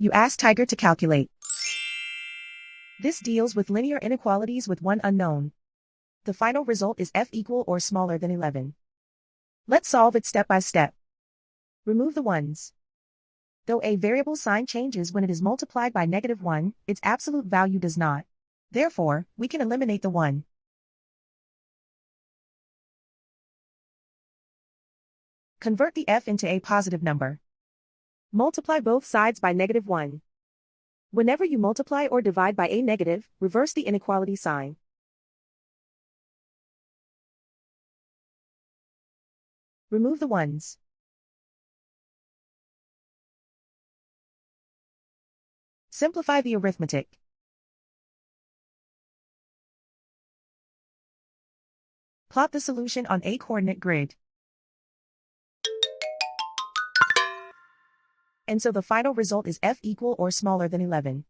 You ask Tiger to calculate. This deals with linear inequalities with one unknown. The final result is f equal or smaller than 11. Let's solve it step by step. Remove the ones. Though a variable sign changes when it is multiplied by -1, its absolute value does not. Therefore, we can eliminate the 1. Convert the f into a positive number. Multiply both sides by -1. Whenever you multiply or divide by a negative, reverse the inequality sign. Remove the ones. Simplify the arithmetic. Plot the solution on a coordinate grid. And so the final result is f equal or smaller than 11.